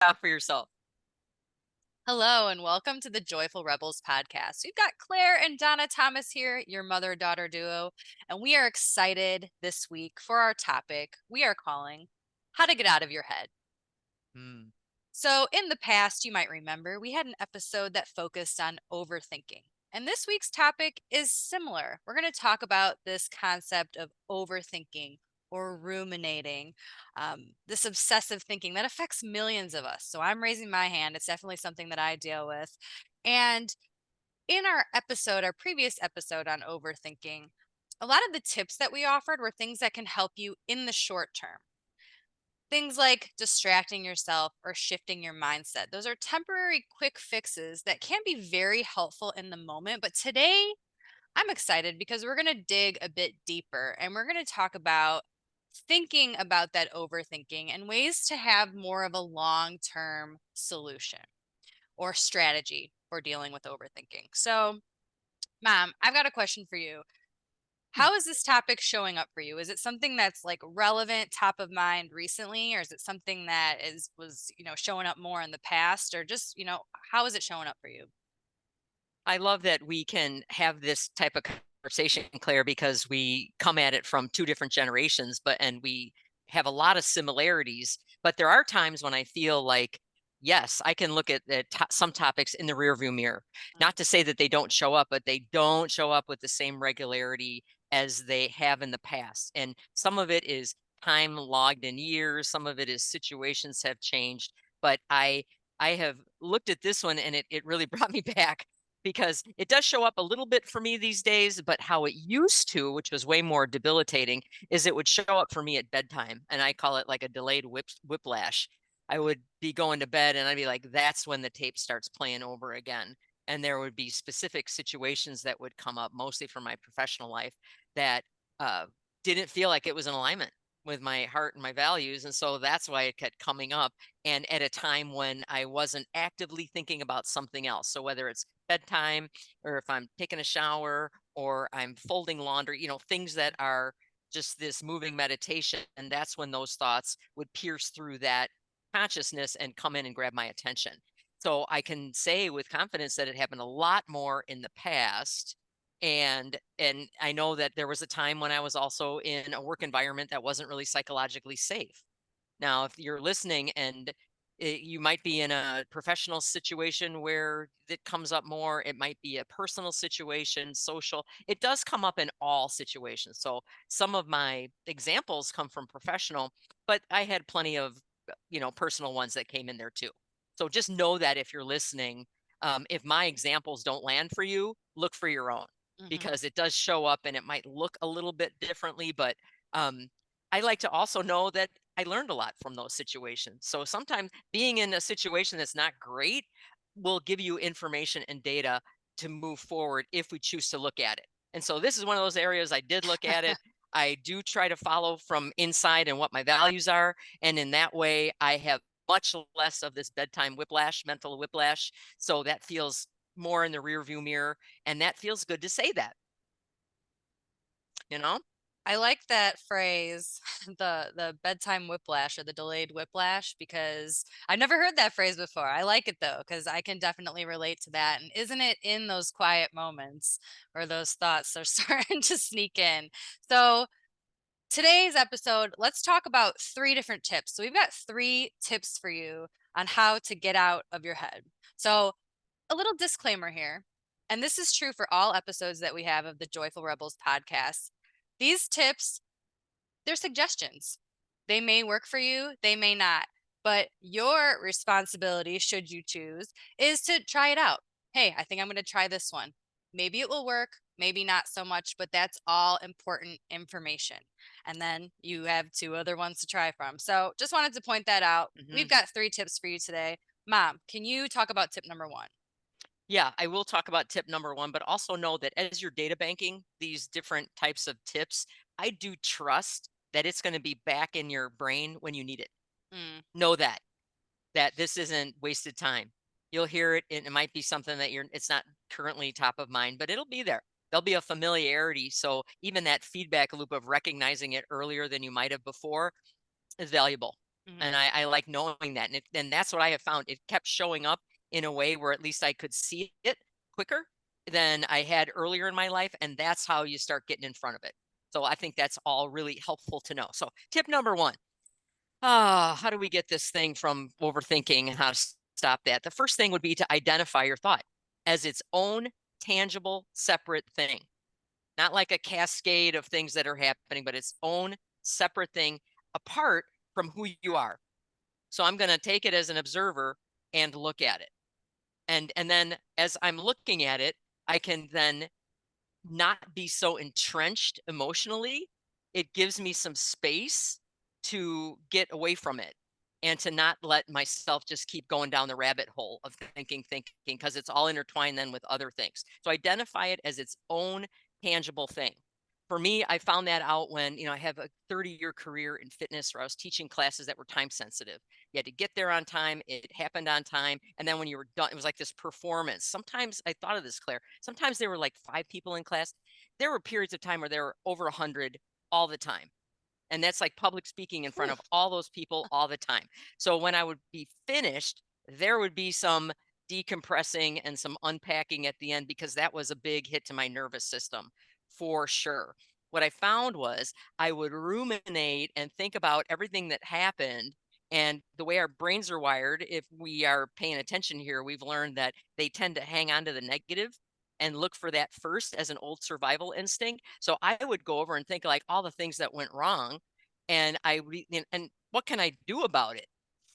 out for yourself. Hello and welcome to the Joyful Rebels podcast. We've got Claire and Donna Thomas here, your mother-daughter duo, and we are excited this week for our topic we are calling How to Get Out of Your Head. Mm. So, in the past, you might remember we had an episode that focused on overthinking. And this week's topic is similar. We're going to talk about this concept of overthinking or ruminating, this obsessive thinking that affects millions of us. So, I'm raising my hand. It's definitely something that I deal with. And in our previous episode on overthinking, a lot of the tips that we offered were things that can help you in the short term. Things like distracting yourself or shifting your mindset. Those are temporary quick fixes that can be very helpful in the moment. But today, I'm excited because we're going to dig a bit deeper and we're going to talk about thinking about that overthinking and ways to have more of a long term solution or strategy for dealing with overthinking. So, Mom, I've got a question for you. How is this topic showing up for you? Is it something that's like relevant, top of mind recently, or is it something that was showing up more in the past, or just how is it showing up for you? I love that we can have this type of conversation, Claire, because we come at it from two different generations, and we have a lot of similarities. But there are times when I feel like, yes, I can look at some topics in the rearview mirror. Mm. Not to say that they don't show up, but they don't show up with the same regularity as they have in the past. And some of it is time logged in years, some of it is situations have changed. But I have looked at this one and it really brought me back because it does show up a little bit for me these days, but how it used to, which was way more debilitating, is it would show up for me at bedtime. And I call it like a delayed whiplash. I would be going to bed and I'd be like, that's when the tape starts playing over again. And there would be specific situations that would come up, mostly from my professional life, that uh, didn't feel like it was in alignment with my heart and my values. And so that's why it kept coming up. And at a time when I wasn't actively thinking about something else. So whether it's bedtime or if I'm taking a shower or I'm folding laundry, things that are just this moving meditation. And that's when those thoughts would pierce through that consciousness and come in and grab my attention. So I can say with confidence that it happened a lot more in the past. And I know that there was a time when I was also in a work environment that wasn't really psychologically safe. Now, if you're listening and you might be in a professional situation where it comes up more, it might be a personal situation, social. It does come up in all situations. So some of my examples come from professional, but I had plenty of, personal ones that came in there too. So just know that if you're listening, if my examples don't land for you, look for your own Hmm. because it does show up and it might look a little bit differently, but um, I like to also know that I learned a lot from those situations. So sometimes being in a situation that's not great will give you information and data to move forward if we choose to look at it. And so this is one of those areas I did look at it. I do try to follow from inside and what my values are. And in that way, I have much less of this bedtime whiplash, mental whiplash. So that feels more in the rear view mirror. And that feels good to say that, you know? I like that phrase, the bedtime whiplash or the delayed whiplash, because I've never heard that phrase before. I like it though, because I can definitely relate to that. And isn't it in those quiet moments where those thoughts are starting to sneak in? So today's episode, let's talk about three different tips. So we've got three tips for you on how to get out of your head. So a little disclaimer here, and this is true for all episodes that we have of the Joyful Rebels podcast. These tips, they're suggestions. They may work for you, they may not. But your responsibility, should you choose, is to try it out. Hey, I think I'm going to try this one. Maybe it will work, maybe not so much, but that's all important information. And then you have two other ones to try from. So just wanted to point that out. Mhm. We've got three tips for you today. Mom, can you talk about tip number one? Yeah, I will talk about tip number one, but also know that as you're data banking these different types of tips, I do trust that it's going to be back in your brain when you need it. Mm. Know that this isn't wasted time. You'll hear it, and it might be something that it's not currently top of mind, but it'll be there. There'll be a familiarity. So even that feedback loop of recognizing it earlier than you might have before is valuable. Mhm. And I like knowing that. And that's what I have found. It kept showing up in a way where at least I could see it quicker than I had earlier in my life. And that's how you start getting in front of it. So I think that's all really helpful to know. So tip number one, how do we get this thing from overthinking and how to stop that? The first thing would be to identify your thought as its own tangible, separate thing, not like a cascade of things that are happening, but its own separate thing apart from who you are. So I'm going to take it as an observer and look at it. And then as I'm looking at it, I can then not be so entrenched emotionally. It gives me some space to get away from it and to not let myself just keep going down the rabbit hole of thinking, because it's all intertwined then with other things. So identify it as its own tangible thing. For me, I found that out when, I have a 30-year career in fitness where I was teaching classes that were time sensitive. You had to get there on time. It happened on time. And then when you were done, it was like this performance. Sometimes I thought of this, Claire. Sometimes there were like 5 people in class. There were periods of time where there were over 100 all the time. And that's like public speaking in front Whew. of all those people all the time. So when I would be finished, there would be some decompressing and some unpacking at the end because that was a big hit to my nervous system for sure. What I found was I would ruminate and think about everything that happened. And the way our brains are wired, if we are paying attention here, we've learned that they tend to hang on to the negative and look for that first as an old survival instinct. So I would go over and think like all the things that went wrong, and and what can I do about it?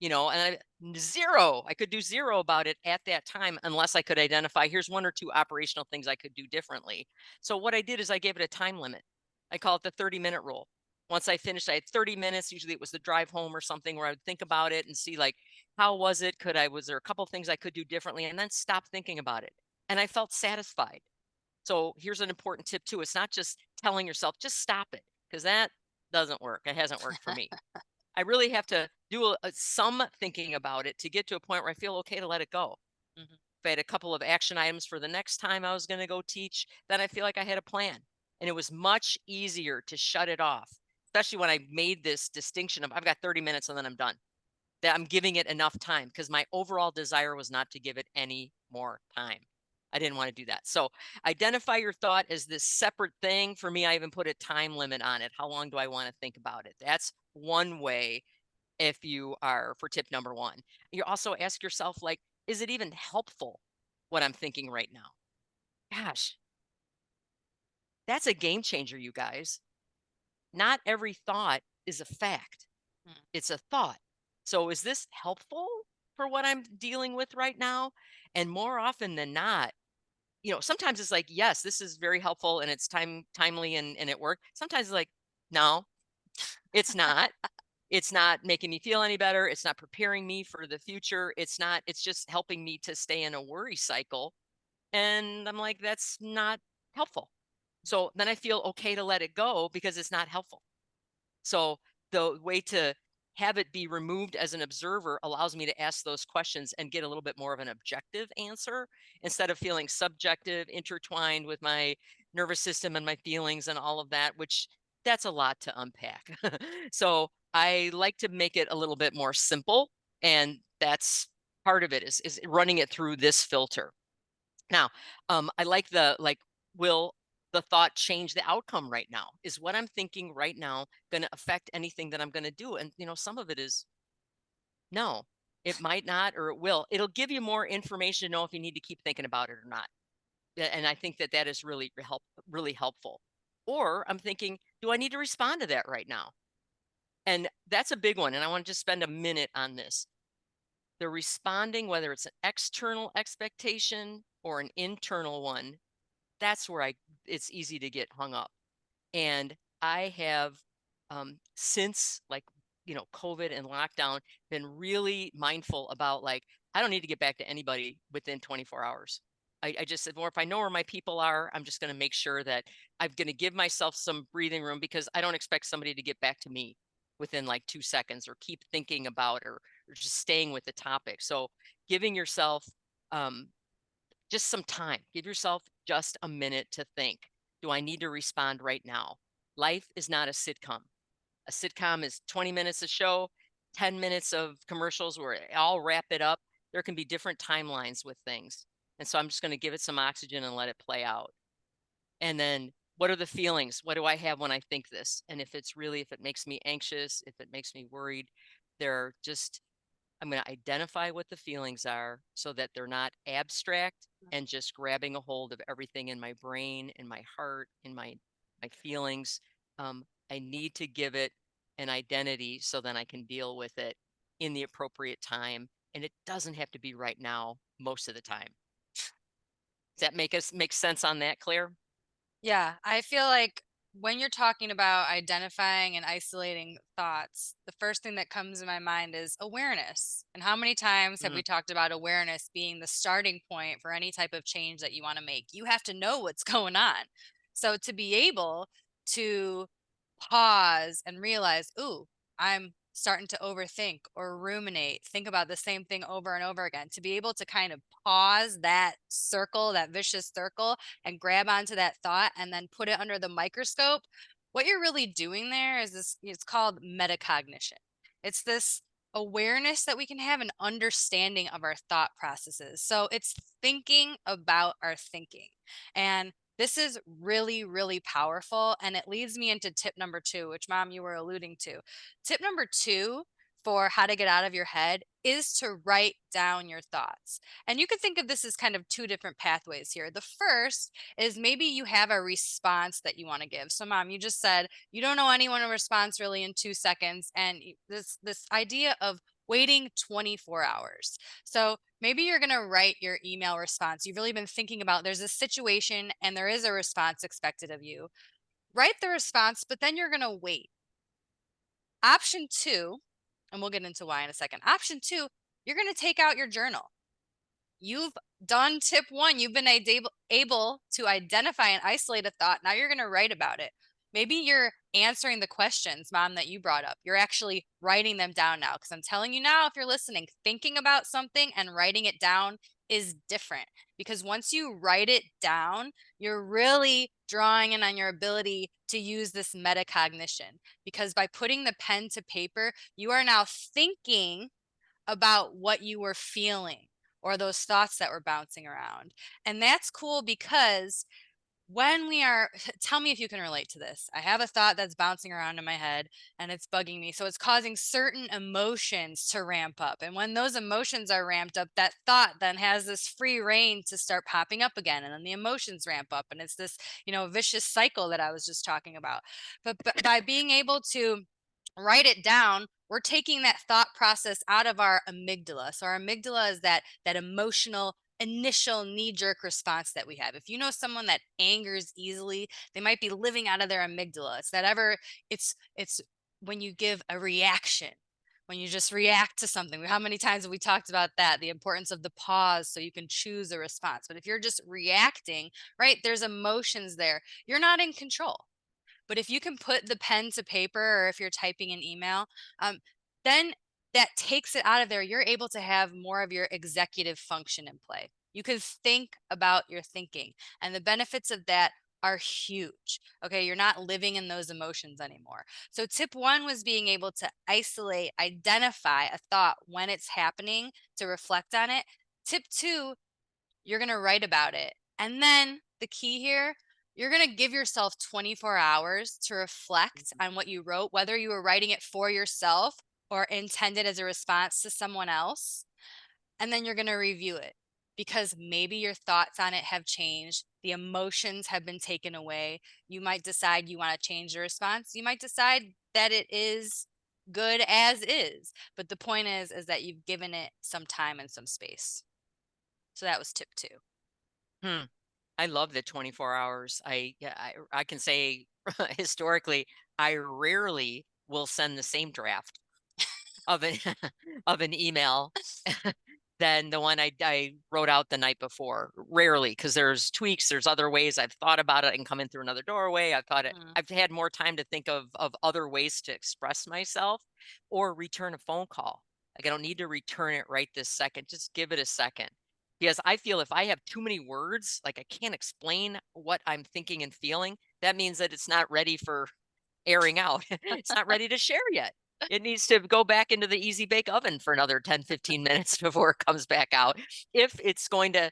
And zero. I could do zero about it at that time unless I could identify here's one or two operational things I could do differently. So what I did is I gave it a time limit. I call it the 30-minute rule. Once I finished, I had 30 minutes. Usually it was the drive home or something where I would think about it and see like, how was it? Was there a couple things I could do differently? And then stop thinking about it. And I felt satisfied. So here's an important tip too. It's not just telling yourself, just stop it, because that doesn't work. It hasn't worked for me. I really have to do some thinking about it to get to a point where I feel okay to let it go. Mhm. If I had a couple of action items for the next time I was going to go teach, then I feel like I had a plan. And it was much easier to shut it off, especially when I made this distinction of I've got 30 minutes and then I'm done, that I'm giving it enough time, because my overall desire was not to give it any more time. I didn't want to do that. So identify your thought as this separate thing. For me, I even put a time limit on it. How long do I want to think about it? That's one way. If you are, for tip number one, you also ask yourself, like, is it even helpful what I'm thinking right now? Gosh, that's a game changer, you guys. Not every thought is a fact. Mm. It's a thought. So is this helpful for what I'm dealing with right now? And more often than not, sometimes it's like, yes, this is very helpful and it's timely and it worked. Sometimes it's like, no, it's not. It's not making me feel any better. It's not preparing me for the future. It's just helping me to stay in a worry cycle. And I'm like, that's not helpful. So then I feel okay to let it go because it's not helpful. So the way to have it be removed as an observer allows me to ask those questions and get a little bit more of an objective answer instead of feeling subjective, intertwined with my nervous system and my feelings and all of that, which that's a lot to unpack. So I like to make it a little bit more simple. And that's part of it is running it through this filter. Now, I like will the thought change the outcome right now? Is what I'm thinking right now going to affect anything that I'm going to do? And, some of it is no, it might not, or it will. It'll give you more information to know if you need to keep thinking about it or not. And I think that that is really helpful. Or I'm thinking, do I need to respond to that right now? And that's a big one. And I want to just spend a minute on this. The responding, whether it's an external expectation or an internal one, that's where it's easy to get hung up. And I have since COVID and lockdown been really mindful about like I don't need to get back to anybody within 24 hours. I just said, well, if I know where my people are, I'm just going to make sure that I'm going to give myself some breathing room, because I don't expect somebody to get back to me within like 2 seconds or keep thinking about or just staying with the topic. So giving yourself um, just some time. Give yourself just a minute to think. Do I need to respond right now? Life is not a sitcom. A sitcom is 20 minutes a show. 10 minutes of commercials where I'll wrap it up. There can be different timelines with things. And so I'm just going to give it some oxygen and let it play out. And then what are the feelings? What do I have when I think this? And if it makes me anxious, if it makes me worried, they're just, I'm going to identify what the feelings are so that they're not abstract and just grabbing a hold of everything in my brain, in my heart, in my feelings. I need to give it an identity so then I can deal with it in the appropriate time. And it doesn't have to be right now most of the time. Does that make sense on that, Claire? Yeah, I feel like when you're talking about identifying and isolating thoughts, the first thing that comes in my mind is awareness. And how many times have we Mm, talked about awareness being the starting point for any type of change that you want to make? You have to know what's going on. So to be able to pause and realize, ooh, I'm starting to overthink or ruminate, think about the same thing over and over again, to be able to kind of pause that circle, that vicious circle, and grab onto that thought and then put it under the microscope, what you're really doing there is this, it's called metacognition. It's this awareness that we can have an understanding of our thought processes. So it's thinking about our thinking. And this is really, really powerful. And it leads me into tip number two, which, Mom, you were alluding to. Tip number two for how to get out of your head is to write down your thoughts. And you could think of this as kind of two different pathways here. The first is maybe you have a response that you want to give. So, Mom, you just said you don't know anyone to response really in 2 seconds, and this idea of waiting 24 hours. So maybe you're going to write your email response. You've really been thinking about there's a situation and there is a response expected of you. Write the response, but then you're going to wait. Option two, and we'll get into why in a second. Option two, you're going to take out your journal. You've done tip one. You've been able to identify and isolate a thought. Now you're going to write about it. Maybe you're answering the questions, Mom, that you brought up. You're actually writing them down now. Because I'm telling you now, if you're listening, thinking about something and writing it down is different. Because once you write it down, you're really drawing in on your ability to use this metacognition. Because by putting the pen to paper, you are now thinking about what you were feeling or those thoughts that were bouncing around. And that's cool because when we are, tell me if you can relate to this. I have a thought that's bouncing around in my head and it's bugging me. So it's causing certain emotions to ramp up. And when those emotions are ramped up, that thought then has this free reign to start popping up again. And then the emotions ramp up. And it's this, vicious cycle that I was just talking about. But by being able to write it down, we're taking that thought process out of our amygdala. So our amygdala is that emotional initial knee-jerk response that we have. If you know someone that angers easily, they might be living out of their amygdala. It's when you give a reaction, when you just react to something. How many times have we talked about that? The importance of the pause so you can choose a response. But if you're just reacting, right, there's emotions there. You're not in control. But if you can put the pen to paper or if you're typing an email, then that takes it out of there. You're able to have more of your executive function in play. You can think about your thinking, and the benefits of that are huge. Okay, you're not living in those emotions anymore. So, tip one was being able to isolate, identify a thought when it's happening to reflect on it. Tip two, you're going to write about it. And then the key here, you're going to give yourself 24 hours to reflect on what you wrote, whether you were writing it for yourself or intended as a response to someone else. And then you're going to review it because maybe your thoughts on it have changed. The emotions have been taken away. You might decide you want to change the response. You might decide that it is good as is. But the point is that you've given it some time and some space. So that was tip two. hmm. I love the 24 hours. Yeah, I can say historically, I rarely will send the same draft of an of an email than the one I wrote out the night before. Rarely, because there's tweaks, there's other ways I've thought about it and come in through another doorway. Mhm. I've had more time to think of other ways to express myself or return a phone call. Like I don't need to return it right this second. Just give it a second. Because I feel if I have too many words, like I can't explain what I'm thinking and feeling, that means that it's not ready for airing out. It's not ready to share yet. It needs to go back into the easy bake oven for another 10, 15 minutes before it comes back out. If it's going to,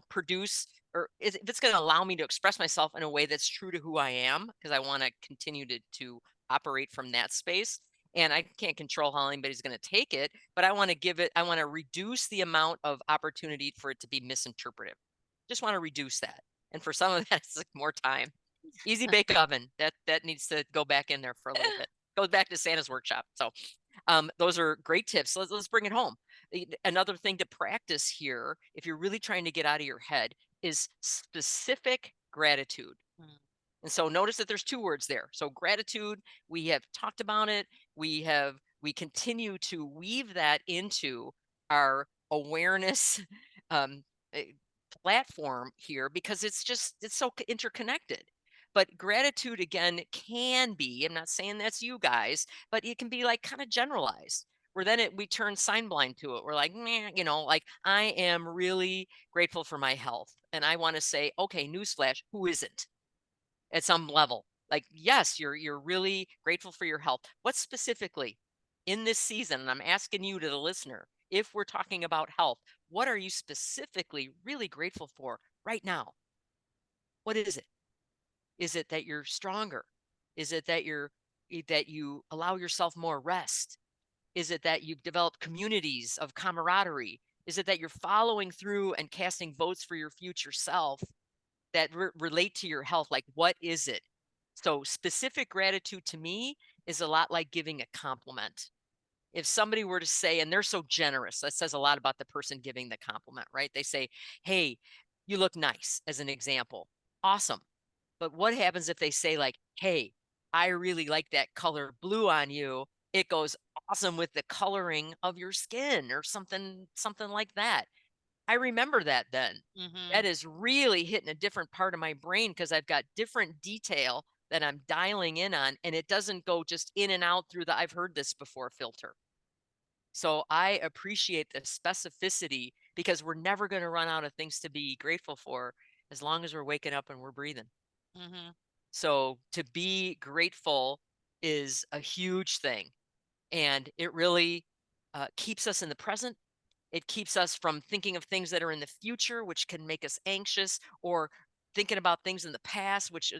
produce, or if it's going to allow me to express myself in a way that's true to who I am, because I want to continue to operate from that space. And I can't control how anybody's going to take it, but I want to reduce the amount of opportunity for it to be misinterpreted. Just want to reduce that. And for some of that, it's like more time. Easy bake oven. That needs to go back in there for a little bit. Goes back to Santa's workshop. So those are great tips. Let's bring it home. Another thing to practice here, if you're really trying to get out of your head, is specific gratitude. Mm. And so notice that there's two words there. So gratitude, we have talked about it. We continue to weave that into our awareness um, eh, platform here because it's so interconnected. But gratitude again can be, I'm not saying that's you guys, but it can be like kind of generalized. Where then we turn sign blind to it. We're like, man, like I am really grateful for my health. And I want to say, okay, newsflash, who isn't? At some level. Like, yes, you're really grateful for your health. What specifically in this season, and I'm asking you to the listener, if we're talking about health, what are you specifically really grateful for right now? What is it? Is it that you're stronger? Is it that that you allow yourself more rest? Is it that you've developed communities of camaraderie? Is it that you're following through and casting votes for your future self that relate to your health? Like, what is it? So specific gratitude to me is a lot like giving a compliment. If somebody were to say, and they're so generous, that says a lot about the person giving the compliment, right? They say, hey, you look nice, as an example. Awesome. But what happens if they say, like, hey, I really like that color blue on you. It goes awesome with the coloring of your skin, or something like that. I remember that then. Hmm. That is really hitting a different part of my brain because I've got different detail that I'm dialing in on, and it doesn't go just in and out through the I've heard this before filter. So I appreciate the specificity because we're never going to run out of things to be grateful for as long as we're waking up and we're breathing. Hmm. So to be grateful is a huge thing, and it really keeps us in the present. It keeps us from thinking of things that are in the future, which can make us anxious, or thinking about things in the past, which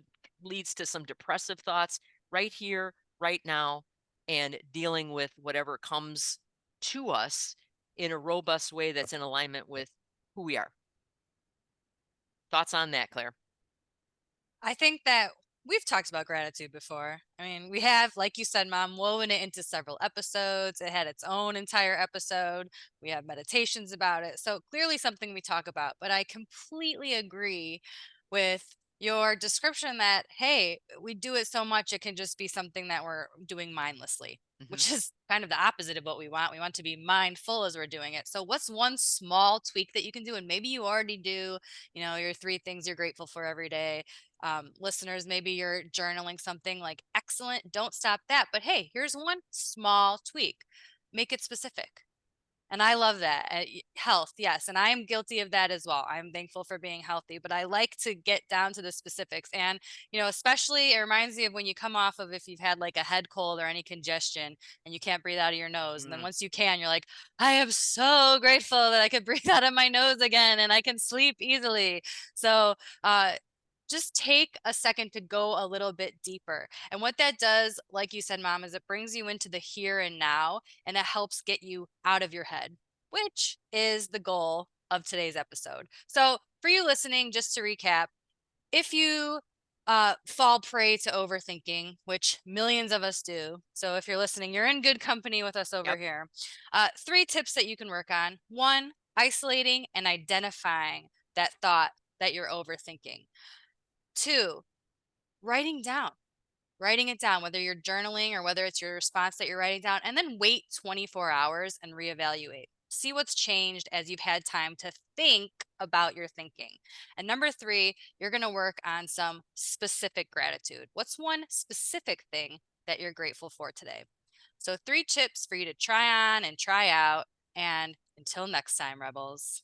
leads to some depressive thoughts. Right here, right now, and dealing with whatever comes to us in a robust way that's in alignment with who we are. Thoughts on that, Claire? I think that we've talked about gratitude before. I mean, we have, like you said, Mom, woven it into several episodes. It had its own entire episode. We have meditations about it. So clearly something we talk about. But I completely agree with your description that, hey, we do it so much, it can just be something that we're doing mindlessly, Hmm. which is kind of the opposite of what we want. We want to be mindful as we're doing it. So, what's one small tweak that you can do? And maybe you already do, your three things you're grateful for every day. Listeners, maybe you're journaling something like excellent, don't stop that, but hey, here's one small tweak, make it specific. And I love that. Health, yes, and I am guilty of that as well. I'm thankful for being healthy, but I like to get down to the specifics. And especially it reminds me of when you come off of, if you've had like a head cold or any congestion and you can't breathe out of your nose, and then Mm. once you can, you're like, I am so grateful that I could breathe out of my nose again and I can sleep easily. So uh just take a second to go a little bit deeper. And what that does, like you said, Mom, is it brings you into the here and now, and it helps get you out of your head, which is the goal of today's episode. So, for you listening, just to recap, if you fall prey to overthinking, which millions of us do. So, if you're listening, you're in good company with us over Yep. here. Three tips that you can work on: one, isolating and identifying that thought that you're overthinking. Two, writing down, writing it down, whether you're journaling or whether it's your response that you're writing down, and then wait 24 hours and reevaluate. See what's changed as you've had time to think about your thinking. And number three, you're going to work on some specific gratitude. What's one specific thing that you're grateful for today? So, three tips for you to try on and try out. And until next time, Rebels.